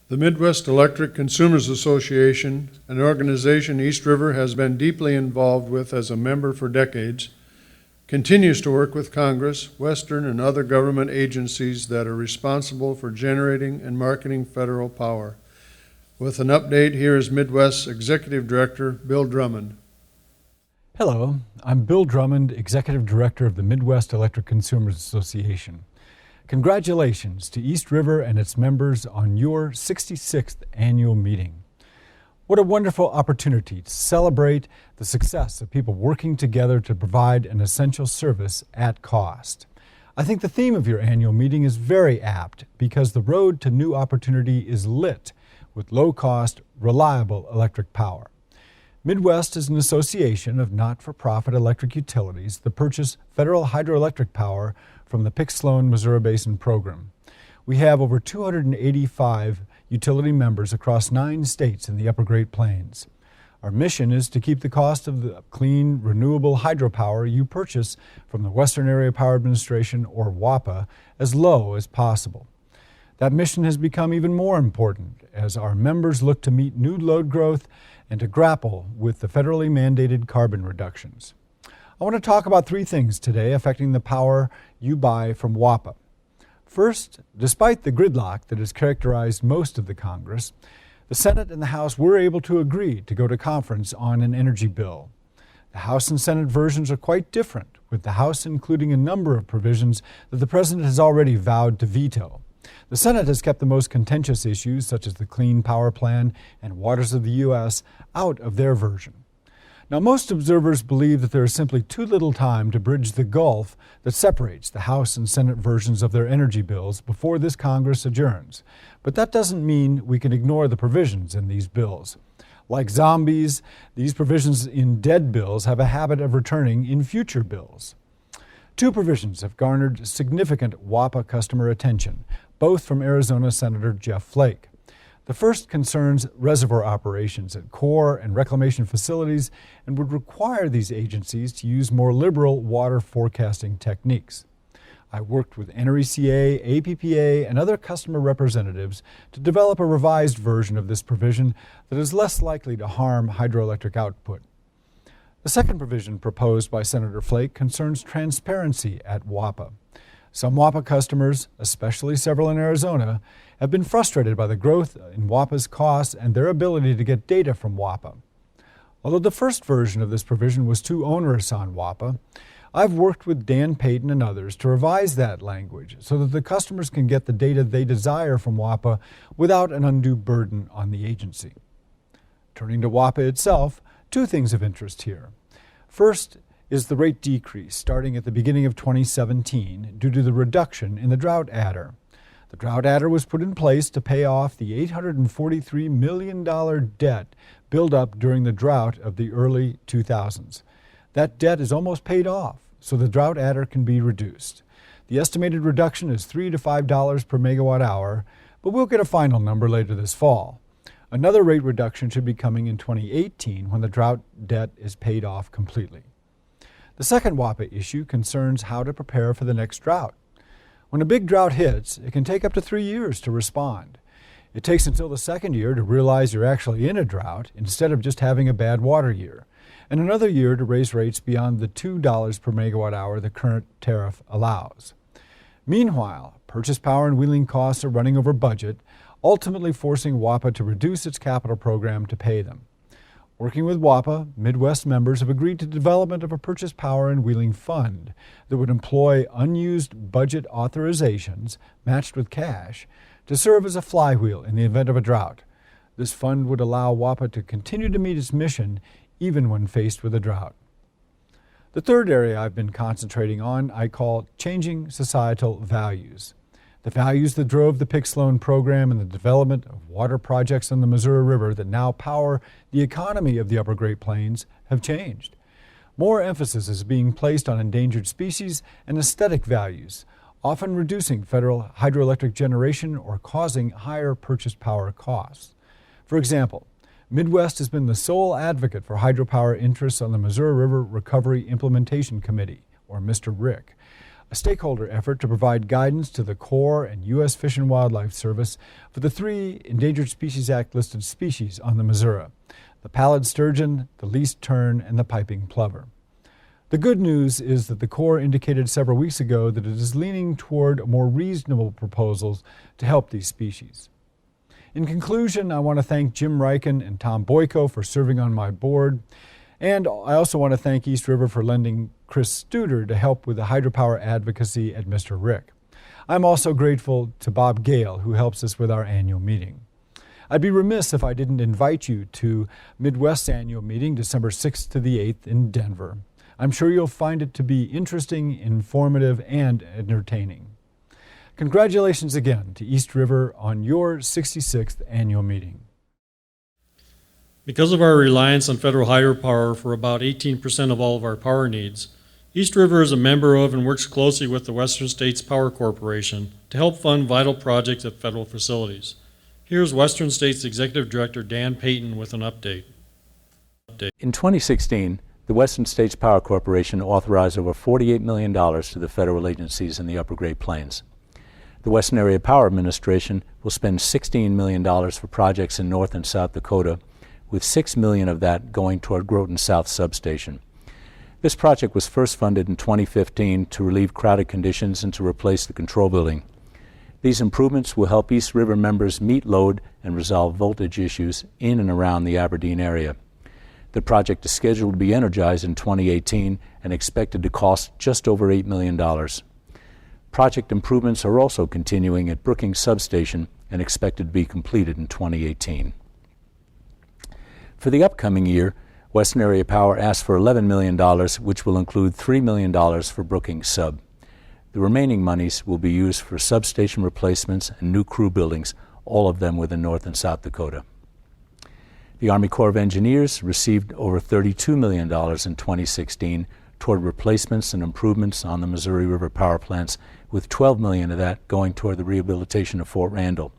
The Midwest Electric Consumers Association, an organization East River has been deeply involved with as a member for decades, continues to work with Congress, Western, and other government agencies that are responsible for generating and marketing federal power. With an update, here is Midwest's Executive Director, Bill Drummond. Hello, I'm Bill Drummond, Executive Director of the Midwest Electric Consumers Association. Congratulations to East River and its members on your 66th annual meeting. What a wonderful opportunity to celebrate the success of people working together to provide an essential service at cost. I think the theme of your annual meeting is very apt because the road to new opportunity is lit with low-cost, reliable electric power. Midwest is an association of not-for-profit electric utilities that purchase federal hydroelectric power from the Pick-Sloan Missouri Basin program. We have over 285 utility members across 9 states in the Upper Great Plains. Our mission is to keep the cost of the clean, renewable hydropower you purchase from the Western Area Power Administration, or WAPA, as low as possible. That mission has become even more important as our members look to meet new load growth and to grapple with the federally mandated carbon reductions. I want to talk about 3 things today affecting the power you buy from WAPA. First, despite the gridlock that has characterized most of the Congress, the Senate and the House were able to agree to go to conference on an energy bill. The House and Senate versions are quite different, with the House including a number of provisions that the President has already vowed to veto. The Senate has kept the most contentious issues, such as the Clean Power Plan and Waters of the U.S., out of their version. Now, most observers believe that there is simply too little time to bridge the gulf that separates the House and Senate versions of their energy bills before this Congress adjourns. But that doesn't mean we can ignore the provisions in these bills. Like zombies, these provisions in dead bills have a habit of returning in future bills. 2 provisions have garnered significant WAPA customer attention, both from Arizona Senator Jeff Flake. The first concerns reservoir operations at Corps and reclamation facilities and would require these agencies to use more liberal water forecasting techniques. I worked with NRECA, APPA, and other customer representatives to develop a revised version of this provision that is less likely to harm hydroelectric output. The second provision proposed by Senator Flake concerns transparency at WAPA. Some WAPA customers, especially several in Arizona, have been frustrated by the growth in WAPA's costs and their ability to get data from WAPA. Although the first version of this provision was too onerous on WAPA, I've worked with Dan Payton and others to revise that language so that the customers can get the data they desire from WAPA without an undue burden on the agency. Turning to WAPA itself, 2 things of interest here. First is the rate decrease starting at the beginning of 2017 due to the reduction in the drought adder. The drought adder was put in place to pay off the $843 million debt built up during the drought of the early 2000s. That debt is almost paid off, so the drought adder can be reduced. The estimated reduction is $3 to $5 per megawatt hour, but we'll get a final number later this fall. Another rate reduction should be coming in 2018 when the drought debt is paid off completely. The second WAPA issue concerns how to prepare for the next drought. When a big drought hits, it can take up to 3 years to respond. It takes until the second year to realize you're actually in a drought instead of just having a bad water year, and another year to raise rates beyond the $2 per megawatt hour the current tariff allows. Meanwhile, purchase power and wheeling costs are running over budget, ultimately forcing WAPA to reduce its capital program to pay them. Working with WAPA, Midwest members have agreed to development of a purchase power and wheeling fund that would employ unused budget authorizations matched with cash to serve as a flywheel in the event of a drought. This fund would allow WAPA to continue to meet its mission even when faced with a drought. The third area I've been concentrating on I call changing societal values. The values that drove the Pick-Sloan program and the development of water projects on the Missouri River that now power the economy of the Upper Great Plains have changed. More emphasis is being placed on endangered species and aesthetic values, often reducing federal hydroelectric generation or causing higher purchase power costs. For example, Midwest has been the sole advocate for hydropower interests on the Missouri River Recovery Implementation Committee, or Mr. RIC. a stakeholder effort to provide guidance to the Corps and U.S. Fish and Wildlife Service for the 3 Endangered Species Act listed species on the Missouri: the pallid sturgeon, the least tern, and the piping plover. The good news is that the Corps indicated several weeks ago that it is leaning toward more reasonable proposals to help these species. In conclusion, I want to thank Jim Ryken and Tom Boyko for serving on my board, and I also want to thank East River for lending Chris Studer to help with the hydropower advocacy at Mr. Rick. I'm also grateful to Bob Gale, who helps us with our annual meeting. I'd be remiss if I didn't invite you to Midwest's annual meeting, December 6th to the 8th in Denver. I'm sure you'll find it to be interesting, informative, and entertaining. Congratulations again to East River on your 66th annual meeting. Because of our reliance on federal hydropower for about 18% of all of our power needs, East River is a member of and works closely with the Western States Power Corporation to help fund vital projects at federal facilities. Here's Western States Executive Director Dan Payton with an update. In 2016, the Western States Power Corporation authorized over $48 million to the federal agencies in the Upper Great Plains. The Western Area Power Administration will spend $16 million for projects in North and South Dakota, with $6 million of that going toward Groton South Substation. This project was first funded in 2015 to relieve crowded conditions and to replace the control building. These improvements will help East River members meet load and resolve voltage issues in and around the Aberdeen area. The project is scheduled to be energized in 2018 and expected to cost just over $8 million. Project improvements are also continuing at Brookings Substation and expected to be completed in 2018. For the upcoming year, Western Area Power asked for $11 million, which will include $3 million for Brookings Sub. The remaining monies will be used for substation replacements and new crew buildings, all of them within North and South Dakota. The Army Corps of Engineers received over $32 million in 2016 toward replacements and improvements on the Missouri River power plants, with $12 million of that going toward the rehabilitation of Fort Randall.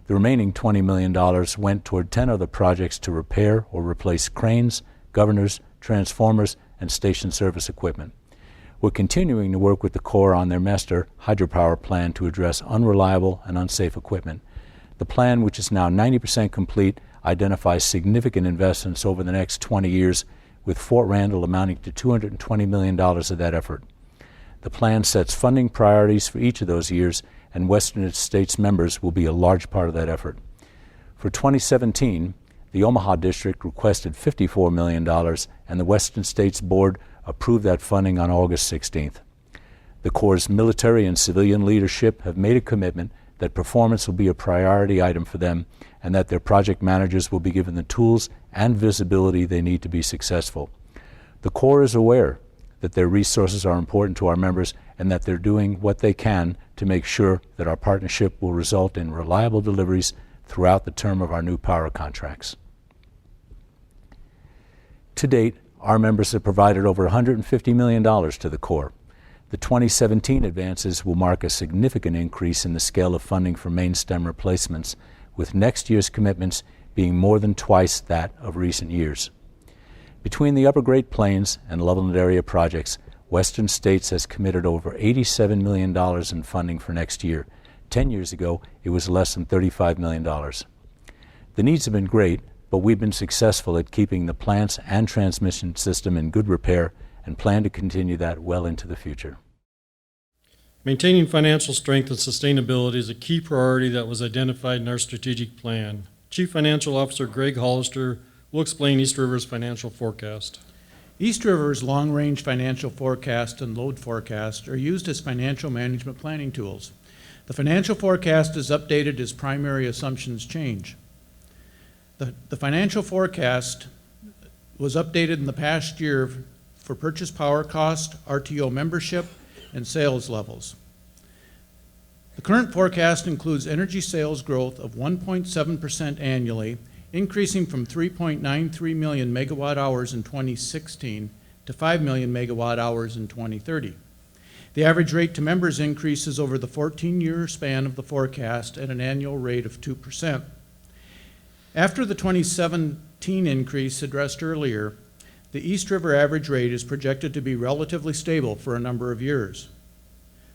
The remaining $20 million went toward 10 other projects to repair or replace cranes, governors, transformers, and station service equipment. We're continuing to work with the Corps on their master hydropower plan to address unreliable and unsafe equipment. The plan, which is now 90% complete, identifies significant investments over the next 20 years, with Fort Randall amounting to $220 million of that effort. The plan sets funding priorities for each of those years, and Western States members will be a large part of that effort. For 2017, the Omaha District requested $54 million, and the Western States Board approved that funding on August 16th. The Corps' military and civilian leadership have made a commitment that performance will be a priority item for them, and that their project managers will be given the tools and visibility they need to be successful. The Corps is aware that their resources are important to our members and that they're doing what they can to make sure that our partnership will result in reliable deliveries throughout the term of our new power contracts. To date, our members have provided over $150 million to the Corps. The 2017 advances will mark a significant increase in the scale of funding for main stem replacements, with next year's commitments being more than twice that of recent years. Between the Upper Great Plains and Loveland area projects, Western States has committed over $87 million in funding for next year. 10 years ago, it was less than $35 million. The needs have been great, but we've been successful at keeping the plants and transmission system in good repair and plan to continue that well into the future. Maintaining financial strength and sustainability is a key priority that was identified in our strategic plan. Chief Financial Officer Greg Hollister will explain East River's financial forecast. East River's long-range financial forecast and load forecast are used as financial management planning tools. The financial forecast is updated as primary assumptions change. The financial forecast was updated in the past year for purchase power cost, RTO membership, and sales levels. The current forecast includes energy sales growth of 1.7% annually, increasing from 3.93 million megawatt hours in 2016 to 5 million megawatt hours in 2030. The average rate to members increases over the 14-year span of the forecast at an annual rate of 2%. After the 2017 increase addressed earlier, the East River average rate is projected to be relatively stable for a number of years.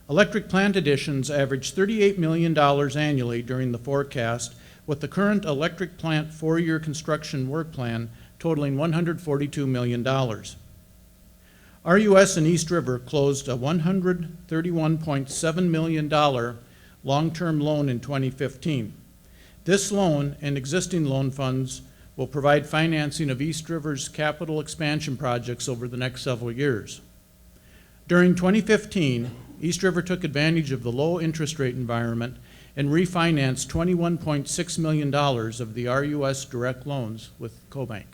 Electric plant additions average $38 million annually during the forecast, with the current electric plant 4-year construction work plan totaling $142 million. RUS and East River closed a $131.7 million long-term loan in 2015. This loan and existing loan funds will provide financing of East River's capital expansion projects over the next several years. During 2015, East River took advantage of the low interest rate environment and refinanced $21.6 million of the RUS direct loans with CoBank.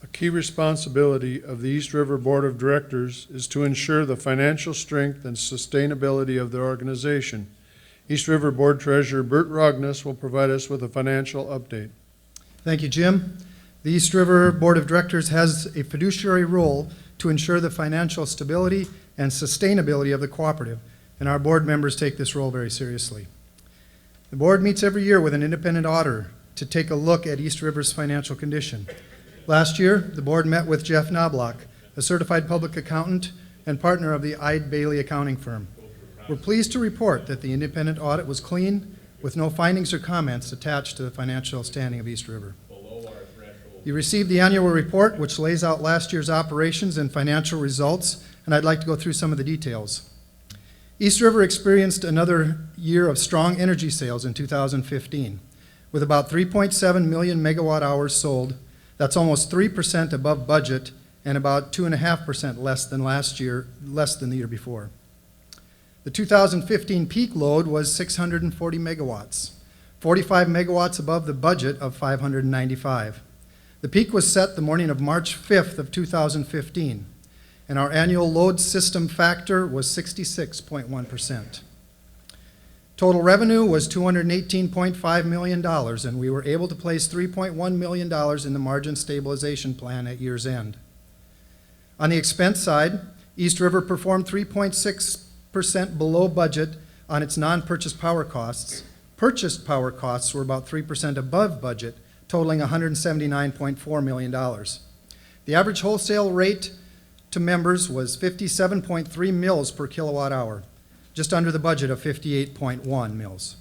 A key responsibility of the East River Board of Directors is to ensure the financial strength and sustainability of the organization. East River Board Treasurer Bert Rogness will provide us with a financial update. Thank you, Jim. The East River Board of Directors has a fiduciary role to ensure the financial stability and sustainability of the cooperative, and our board members take this role very seriously. The board meets every year with an independent auditor to take a look at East River's financial condition. Last year, the board met with Jeff Knobloch, a certified public accountant and partner of the Eide Bailey accounting firm. We're pleased to report that the independent audit was clean, with no findings or comments attached to the financial standing of East River. You received the annual report, which lays out last year's operations and financial results, and I'd like to go through some of the details. East River experienced another year of strong energy sales in 2015, with about 3.7 million megawatt hours sold. That's almost 3% above budget and about 2.5% less than the year before. The 2015 peak load was 640 megawatts, 45 megawatts above the budget of 595. The peak was set the morning of March 5th of 2015, and our annual load system factor was 66.1%. Total revenue was $218.5 million, and we were able to place $3.1 million in the margin stabilization plan at year's end. On the expense side, East River performed 3.6% below budget on its non-purchased power costs. Purchased power costs were about 3% above budget, totaling $179.4 million. The average wholesale rate to members was 57.3 mils per kilowatt hour, just under the budget of 58.1 mils.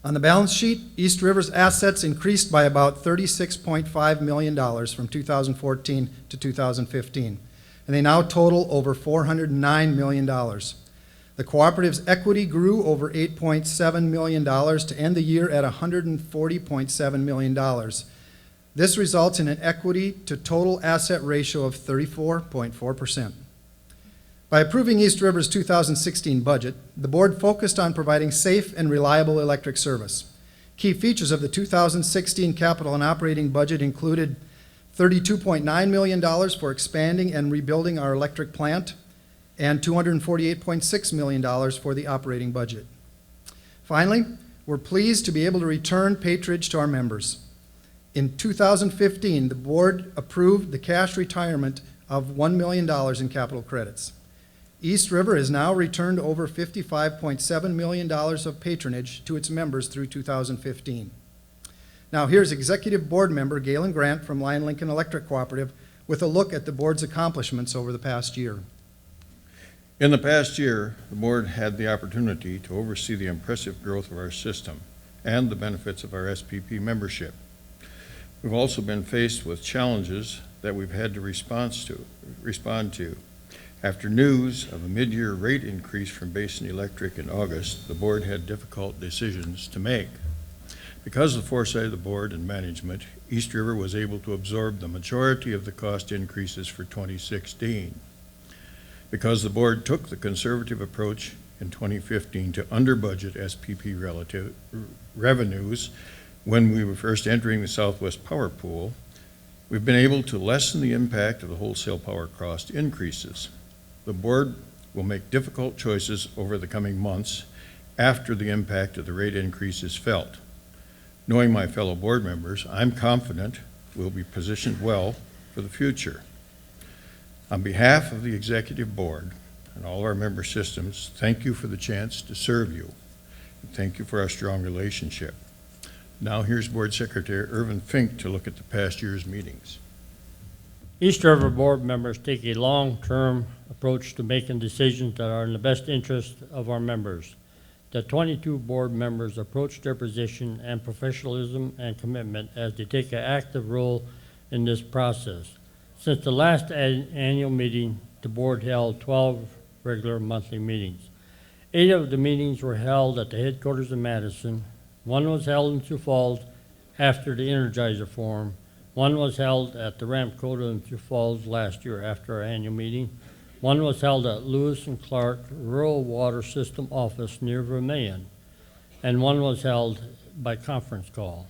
On the balance sheet, East River's assets increased by about $36.5 million from 2014 to 2015, and they now total over $409 million. The cooperative's equity grew over $8.7 million to end the year at $140.7 million. This results in an equity to total asset ratio of 34.4%. By approving East River's 2016 budget, the board focused on providing safe and reliable electric service. Key features of the 2016 capital and operating budget included $32.9 million for expanding and rebuilding our electric plant, and $248.6 million for the operating budget. Finally, we're pleased to be able to return patronage to our members. In 2015, the board approved the cash retirement of $1 million in capital credits. East River has now returned over $55.7 million of patronage to its members through 2015. Now here's Executive Board Member Galen Grant from Lyon Lincoln Electric Cooperative with a look at the board's accomplishments over the past year. In the past year, the board had the opportunity to oversee the impressive growth of our system and the benefits of our SPP membership. We've also been faced with challenges that we've had to respond to. After news of a mid-year rate increase from Basin Electric in August, the board had difficult decisions to make. Because of the foresight of the board and management, East River was able to absorb the majority of the cost increases for 2016. Because the board took the conservative approach in 2015 to under-budget SPP relative revenues when we were first entering the Southwest Power Pool, we've been able to lessen the impact of the wholesale power cost increases. The board will make difficult choices over the coming months after the impact of the rate increase is felt. Knowing my fellow board members, I'm confident we'll be positioned well for the future. On behalf of the Executive Board and all our member systems, thank you for the chance to serve you. And thank you for our strong relationship. Now here's Board Secretary Irvin Fink to look at the past year's meetings. East River board members take a long-term approach to making decisions that are in the best interest of our members. The 22 board members approach their position and professionalism and commitment as they take an active role in this process. Since the last annual meeting, the board held 12 regular monthly meetings. 8 of the meetings were held at the headquarters in Madison. 1 was held in Sioux Falls after the Energizer Forum. 1 was held at the Ramp Coda in Sioux Falls last year after our annual meeting. 1 was held at Lewis and Clark Rural Water System Office near Vermillion. And 1 was held by conference call.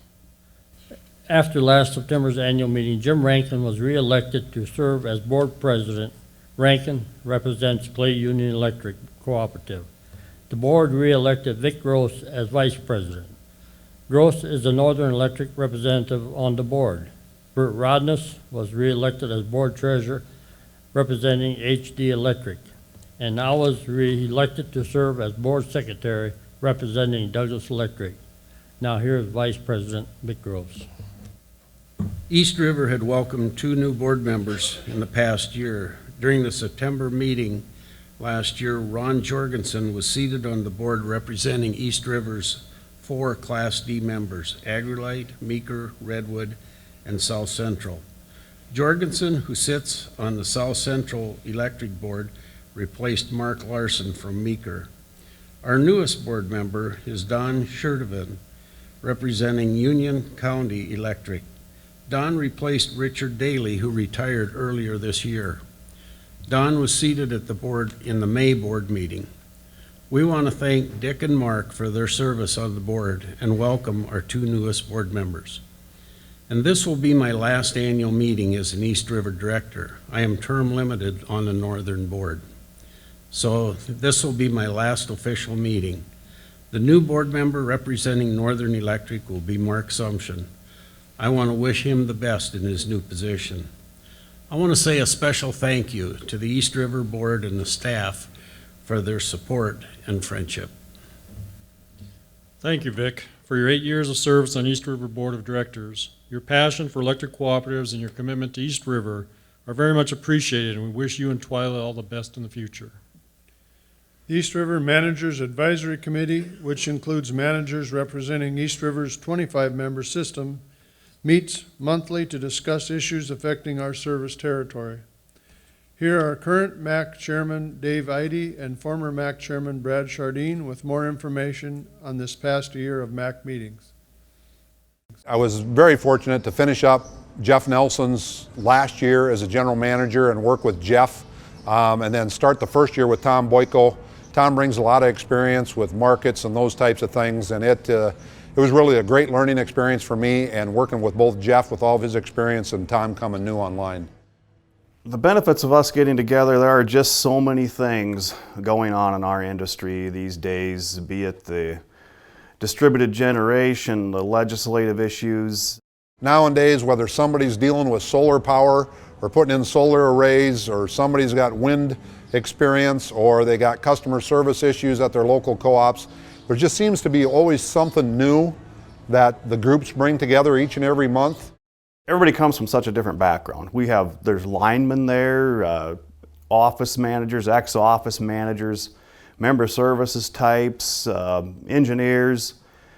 After last September's annual meeting, Jim Rankin was re-elected to serve as board president. Rankin represents Clay Union Electric Cooperative. The board re-elected Vic Gross as vice president. Gross is the Northern Electric representative on the board. Bert Rodness was re-elected as board treasurer representing HD Electric, and now was re-elected to serve as board secretary representing Douglas Electric. Now here's Vice President Vic Gross. East River had welcomed 2 new board members in the past year. During the September meeting last year, Ron Jorgensen was seated on the board representing East River's 4 Class D members, Agrilite, Meeker, Redwood, and South Central. Jorgensen, who sits on the South Central Electric Board, replaced Mark Larson from Meeker. Our newest board member is Don Schertevin, representing Union County Electric. Don replaced Richard Daly, who retired earlier this year. Don was seated at the board in the May board meeting. We want to thank Dick and Mark for their service on the board and welcome our 2 newest board members. And this will be my last annual meeting as an East River director. I am term limited on the Northern Board. So this will be my last official meeting. The new board member representing Northern Electric will be Mark Sumption. I want to wish him the best in his new position. I want to say a special thank you to the East River Board and the staff for their support and friendship. Thank you, Vic, for your 8 years of service on East River Board of Directors. Your passion for electric cooperatives and your commitment to East River are very much appreciated, and we wish you and Twyla all the best in the future. The East River Managers Advisory Committee, which includes managers representing East River's 25-member system, meets monthly to discuss issues affecting our service territory. Here are current MAC Chairman Dave Eide and former MAC Chairman Brad Chardine with more information on this past year of MAC meetings. I was very fortunate to finish up Jeff Nelson's last year as a general manager and work with Jeff, and then start the first year with Tom Boyko. Tom brings a lot of experience with markets and those types of things, and it was really a great learning experience for me, and working with both Jeff with all of his experience and Tom coming new online. The benefits of us getting together, there are just so many things going on in our industry these days, be it the distributed generation, the legislative issues. Nowadays, whether somebody's dealing with solar power or putting in solar arrays, or somebody's got wind experience, or they got customer service issues at their local co-ops, there just seems to be always something new that the groups bring together each and every month. Everybody comes from such a different background. There's linemen there, office managers, ex-office managers, member services types, engineers.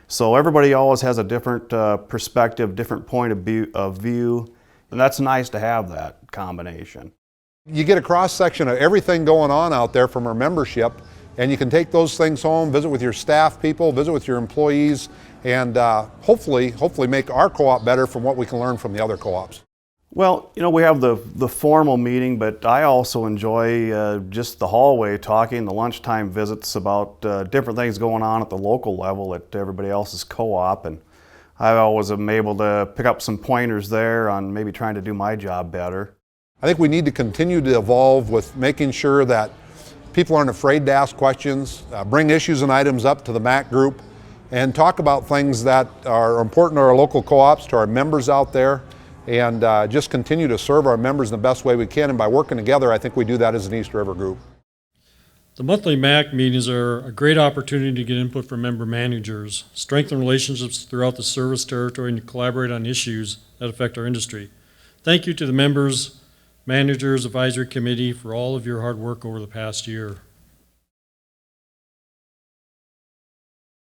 So everybody always has a different perspective, different point of view, and that's nice to have that combination. You get a cross-section of everything going on out there from our membership, and you can take those things home, visit with your staff people, visit with your employees, and hopefully make our co-op better from what we can learn from the other co-ops. Well, we have the formal meeting, but I also enjoy just the hallway talking, the lunchtime visits about different things going on at the local level at everybody else's co-op, and I always am able to pick up some pointers there on maybe trying to do my job better. I think we need to continue to evolve with making sure that people aren't afraid to ask questions, bring issues and items up to the MAC group, and talk about things that are important to our local co-ops, to our members out there, and just continue to serve our members in the best way we can. And by working together, I think we do that as an East River group. The monthly MAC meetings are a great opportunity to get input from member managers, strengthen relationships throughout the service territory, and collaborate on issues that affect our industry. Thank you to the members Managers Advisory Committee for all of your hard work over the past year.